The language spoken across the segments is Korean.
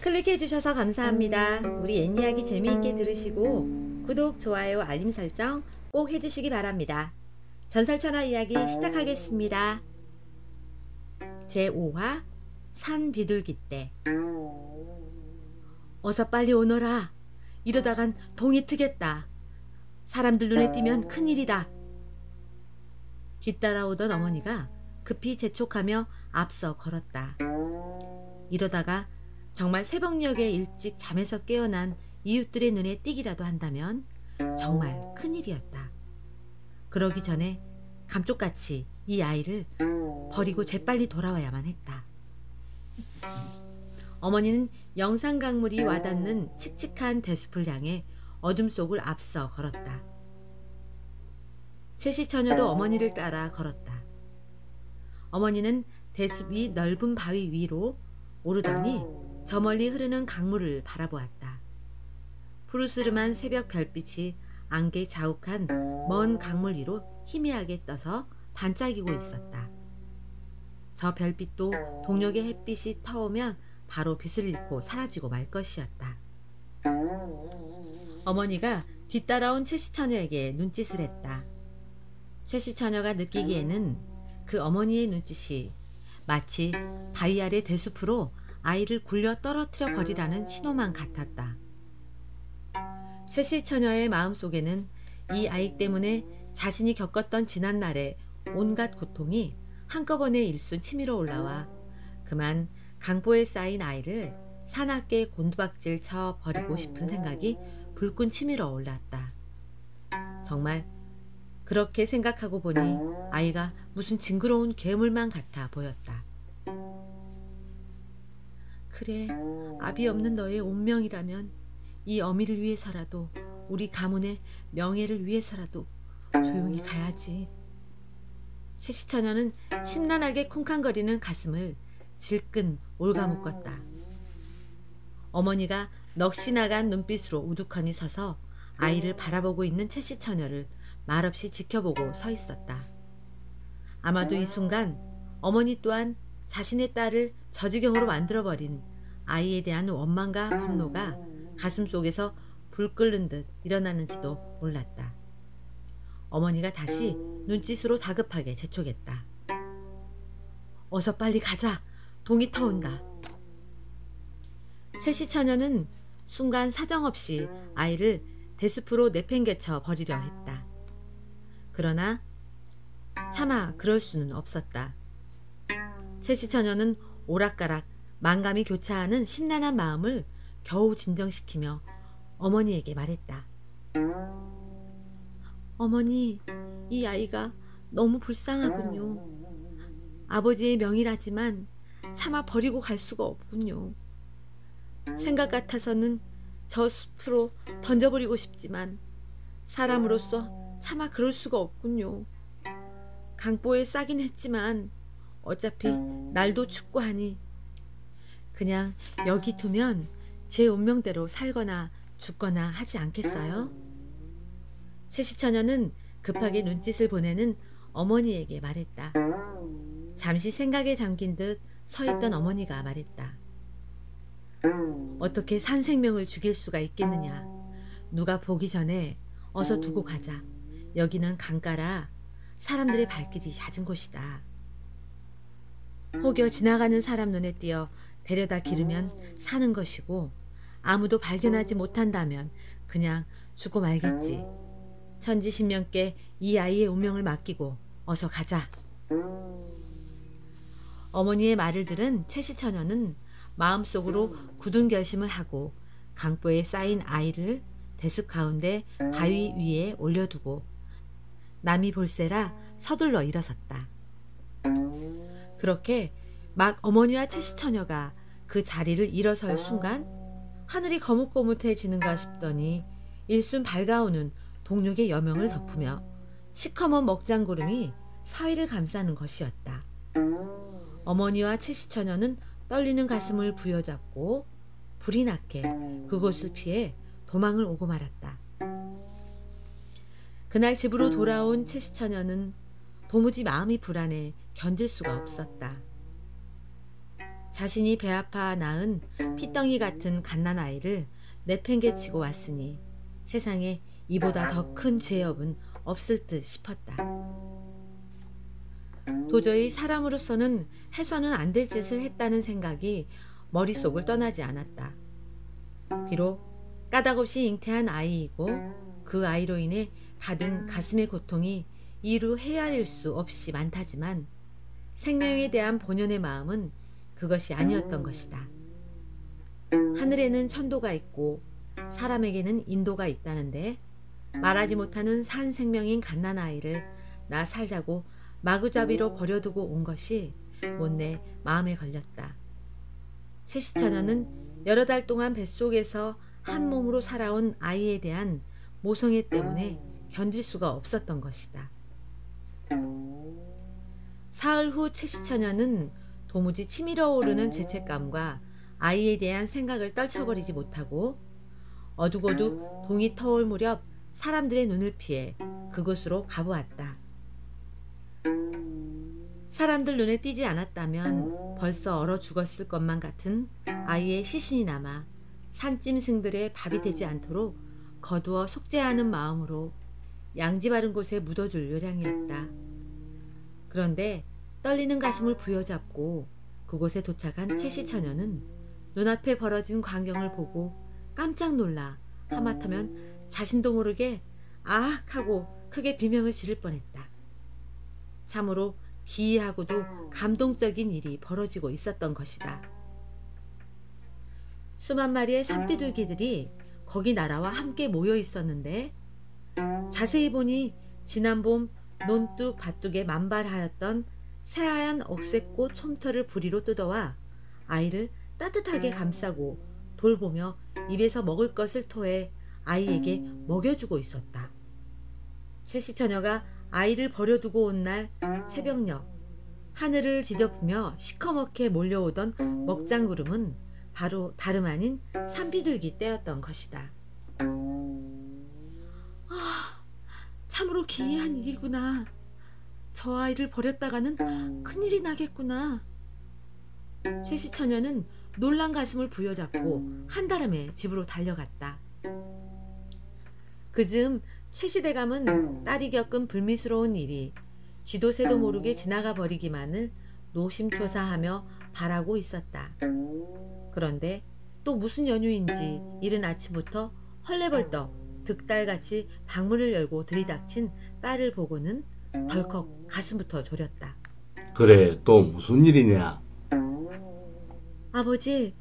클릭해 주셔서 감사합니다. 우리 옛 이야기 재미있게 들으시고 구독, 좋아요, 알림 설정 꼭 해주시기 바랍니다. 전설천하 이야기 시작하겠습니다. 제5화 산 비둘기 떼. 어서 빨리 오너라. 이러다간 동이 트겠다. 사람들 눈에 띄면 큰일이다. 뒤따라오던 어머니가 급히 재촉하며 앞서 걸었다. 이러다가 정말 새벽녘에 일찍 잠에서 깨어난 이웃들의 눈에 띄기라도 한다면 정말 큰일이었다. 그러기 전에 감쪽같이 이 아이를 버리고 재빨리 돌아와야만 했다. 어머니는 영산강물이 와닿는 칙칙한 대숲을 향해 어둠 속을 앞서 걸었다. 채시처녀도 어머니를 따라 걸었다. 어머니는 대숲이 넓은 바위 위로 오르더니 저 멀리 흐르는 강물을 바라보았다. 푸르스름한 새벽 별빛이 안개 자욱한 먼 강물 위로 희미하게 떠서 반짝이고 있었다. 저 별빛도 동력의 햇빛이 터오면 바로 빛을 잃고 사라지고 말 것이었다. 어머니가 뒤따라온 채시처녀에게 눈짓을 했다. 채시처녀가 느끼기에는 그 어머니의 눈짓이 마치 바위 아래 대숲으로 아이를 굴려 떨어뜨려 버리라는 신호만 같았다. 채시처녀의 마음속에는 이 아이 때문에 자신이 겪었던 지난날의 온갖 고통이 한꺼번에 일순 치밀어 올라와 그만 강보에 쌓인 아이를 사납게 곤두박질 쳐 버리고 싶은 생각이 불끈 치밀어 올랐다. 정말 그렇게 생각하고 보니 아이가 무슨 징그러운 괴물만 같아 보였다. 그래, 아비 없는 너의 운명이라면 이 어미를 위해서라도 우리 가문의 명예를 위해서라도 조용히 가야지. 채시처녀는 심란하게 쿵쾅거리는 가슴을 질끈 올가묶었다. 어머니가 넋이 나간 눈빛으로 우두커니 서서 아이를 바라보고 있는 채시처녀를 말없이 지켜보고 서 있었다. 아마도 이 순간 어머니 또한 자신의 딸을 저지경으로 만들어버린 아이에 대한 원망과 분노가 가슴속에서 불 끓는 듯 일어나는지도 몰랐다. 어머니가 다시 눈짓으로 다급하게 재촉했다. 어서 빨리 가자. 동이 터온다. 채시처녀는 순간 사정없이 아이를 대숲으로 내팽개쳐 버리려 했다. 그러나 차마 그럴 수는 없었다. 채시처녀는 오락가락 만감이 교차하는 심란한 마음을 겨우 진정시키며 어머니에게 말했다. 어머니, 이 아이가 너무 불쌍하군요. 아버지의 명이라지만 차마 버리고 갈 수가 없군요. 생각 같아서는 저 숲으로 던져버리고 싶지만 사람으로서 차마 그럴 수가 없군요. 강보에 싸긴 했지만 어차피 날도 춥고 하니 그냥 여기 두면 제 운명대로 살거나 죽거나 하지 않겠어요? 채시처녀는 급하게 눈짓을 보내는 어머니에게 말했다. 잠시 생각에 잠긴 듯 서 있던 어머니가 말했다. 어떻게 산 생명을 죽일 수가 있겠느냐. 누가 보기 전에 어서 두고 가자. 여기는 강가라 사람들의 발길이 잦은 곳이다. 혹여 지나가는 사람 눈에 띄어 데려다 기르면 사는 것이고 아무도 발견하지 못한다면 그냥 죽고 말겠지. 천지신명께 이 아이의 운명을 맡기고 어서 가자. 어머니의 말을 들은 채시처녀는 마음속으로 굳은 결심을 하고 강보에 쌓인 아이를 대숲 가운데 바위 위에 올려두고 남이 볼세라 서둘러 일어섰다. 그렇게 막 어머니와 채시처녀가 그 자리를 일어설 순간 하늘이 거뭇거뭇해지는가 싶더니 일순 밝아오는 동륙의 여명을 덮으며 시커먼 먹장구름이 사위를 감싸는 것이었다. 어머니와 채시처녀는 떨리는 가슴을 부여잡고 불이 나게 그곳을 피해 도망을 오고 말았다. 그날 집으로 돌아온 채시처녀는 도무지 마음이 불안해 견딜 수가 없었다. 자신이 배 아파 낳은 피덩이 같은 갓난아이를 내팽개치고 왔으니 세상에 이보다 더 큰 죄업은 없을 듯 싶었다. 도저히 사람으로서는 해서는 안 될 짓을 했다는 생각이 머릿속을 떠나지 않았다. 비록 까닭없이 잉태한 아이이고 그 아이로 인해 받은 가슴의 고통이 이루 헤아릴 수 없이 많다지만 생명에 대한 본연의 마음은 그것이 아니었던 것이다. 하늘에는 천도가 있고 사람에게는 인도가 있다는데 말하지 못하는 산 생명인 갓난아이를 나 살자고 마구잡이로 버려두고 온 것이 못내 마음에 걸렸다. 최시처녀는 여러 달 동안 뱃속에서 한 몸으로 살아온 아이에 대한 모성애 때문에 견딜 수가 없었던 것이다. 사흘 후 최시처녀는 도무지 치밀어 오르는 죄책감과 아이에 대한 생각을 떨쳐버리지 못하고 어둑어둑 동이 터올 무렵 사람들의 눈을 피해 그곳으로 가보았다. 사람들 눈에 띄지 않았다면 벌써 얼어 죽었을 것만 같은 아이의 시신이 남아 산짐승들의 밥이 되지 않도록 거두어 속죄하는 마음으로 양지 바른 곳에 묻어줄 요량이었다. 그런데 떨리는 가슴을 부여잡고 그곳에 도착한 최시처녀는 눈앞에 벌어진 광경을 보고 깜짝 놀라 하마터면 자신도 모르게 아악 하고 크게 비명을 지를 뻔했다. 참으로 기이하고도 감동적인 일이 벌어지고 있었던 것이다. 수만 마리의 산비둘기들이 거기 나라와 함께 모여 있었는데 자세히 보니 지난 봄 논뚝 밭둑에 만발하였던 새하얀 억새꽃 솜털을 부리로 뜯어와 아이를 따뜻하게 감싸고 돌보며 입에서 먹을 것을 토해 아이에게 먹여주고 있었다. 최시처녀가 아이를 버려두고 온 날 새벽녘 하늘을 뒤덮으며 시커멓게 몰려오던 먹장구름은 바로 다름 아닌 산비둘기 떼였던 것이다. 아, 참으로 기이한 일이구나. 저 아이를 버렸다가는 큰일이 나겠구나. 최시처녀는 놀란 가슴을 부여잡고 한달음에 집으로 달려갔다. 그즈음 최시대감은 딸이 겪은 불미스러운 일이 쥐도 새도 모르게 지나가 버리기만을 노심초사하며 바라고 있었다. 그런데 또 무슨 연유인지 이른 아침부터 헐레벌떡 득달같이 방문을 열고 들이닥친 딸을 보고는 덜컥 가슴부터 졸였다. 그래, 또 무슨 일이냐? 아버지,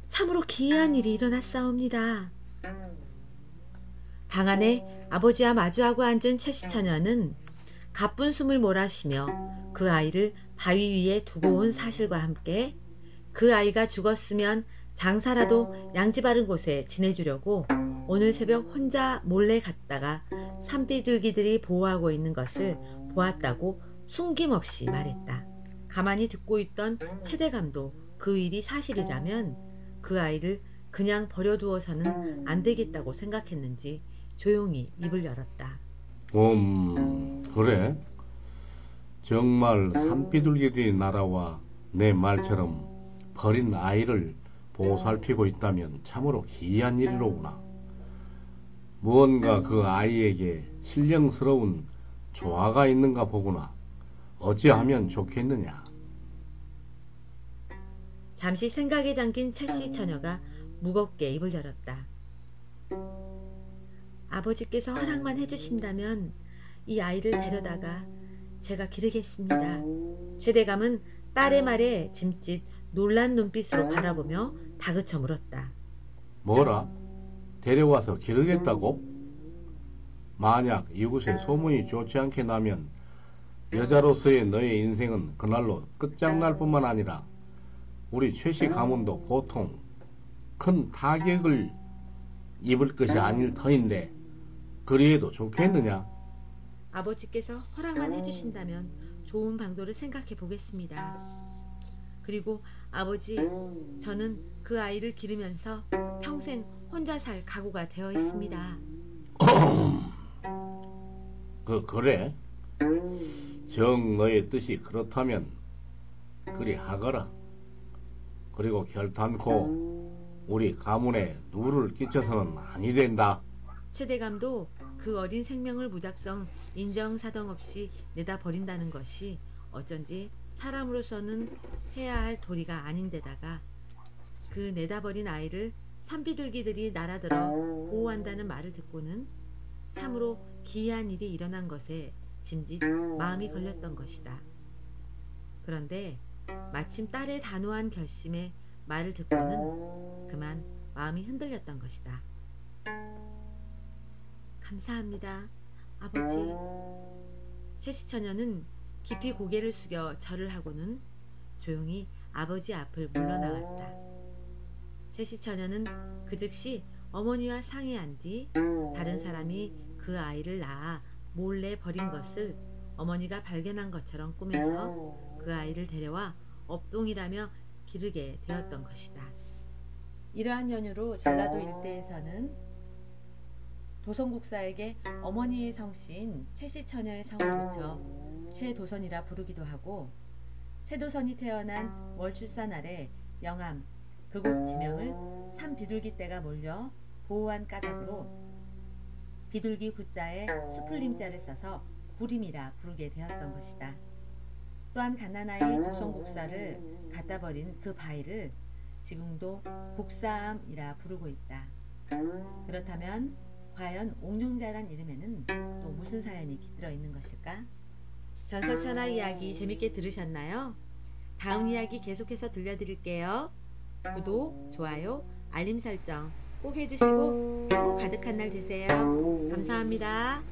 참으로 기이한 일이 일어났사옵니다. 방 안에 아버지와 마주하고 앉은 최시처녀는 가쁜 숨을 몰아쉬며 그 아이를 바위 위에 두고 온 사실과 함께 그 아이가 죽었으면 장사라도 양지 바른 곳에 지내주려고 오늘 새벽 혼자 몰래 갔다가 산비둘기들이 보호하고 있는 것을 보았다고 숨김없이 말했다. 가만히 듣고 있던 최대감도 그 일이 사실이라면 그 아이를 그냥 버려두어서는 안 되겠다고 생각했는지 조용히 입을 열었다. 그래? 정말 산비둘기들이 날아와 내 말처럼 버린 아이를 보살피고 있다면 참으로 기이한 일이로구나. 무언가 그 아이에게 신령스러운 조화가 있는가 보구나. 어찌하면 좋겠느냐. 잠시 생각에 잠긴 최씨 처녀가 무겁게 입을 열었다. 아버지께서 허락만 해주신다면 이 아이를 데려다가 제가 기르겠습니다. 최대감은 딸의 말에 짐짓 놀란 눈빛으로 바라보며 다그쳐 물었다. 뭐라? 데려와서 기르겠다고? 만약 이곳에 소문이 좋지 않게 나면 여자로서의 너의 인생은 그날로 끝장날 뿐만 아니라 우리 최씨 가문도 보통 큰 타격을 입을 것이 아닐 터인데 그리해도 좋겠느냐? 아버지께서 허락만 해주신다면 좋은 방도를 생각해 보겠습니다. 그리고 아버지, 저는 그 아이를 기르면서 평생 혼자 살 각오가 되어 있습니다. 그래? 정 너의 뜻이 그렇다면 그리 하거라. 그리고 결단코 우리 가문에 누를 끼쳐서는 아니 된다. 최대감도 그 어린 생명을 무작정 인정사정 없이 내다 버린다는 것이 어쩐지 사람으로서는 해야 할 도리가 아닌데다가 그 내다버린 아이를 산비둘기들이 날아들어 보호한다는 말을 듣고는 참으로 기이한 일이 일어난 것에 짐짓 마음이 걸렸던 것이다. 그런데 마침 딸의 단호한 결심에 말을 듣고는 그만 마음이 흔들렸던 것이다. 감사합니다, 아버지. 최씨처녀는 깊이 고개를 숙여 절을 하고는 조용히 아버지 앞을 물러나갔다. 최씨처녀는 그 즉시 어머니와 상의한 뒤 다른 사람이 그 아이를 낳아 몰래 버린 것을 어머니가 발견한 것처럼 꾸며서 그 아이를 데려와 업동이라며 기르게 되었던 것이다. 이러한 연유로 전라도 일대에서는 도선국사에게 어머니의 성씨인 최씨처녀의 성을 붙여 최도선이라 부르기도 하고, 최도선이 태어난 월출산 아래 영암, 그곳 지명을 산비둘기 떼가 몰려 보호한 까닭으로 비둘기 구자에 수풀림자를 써서 구림이라 부르게 되었던 것이다. 또한 갓난아이 도선국사를 갖다 버린 그 바위를 지금도 국사암이라 부르고 있다. 그렇다면 과연 옥룡자란 이름에는 또 무슨 사연이 깃들어 있는 것일까? 전설천하 이야기 재밌게 들으셨나요? 다음 이야기 계속해서 들려드릴게요. 구독, 좋아요, 알림 설정 꼭 해주시고 행복 가득한 날 되세요. 감사합니다.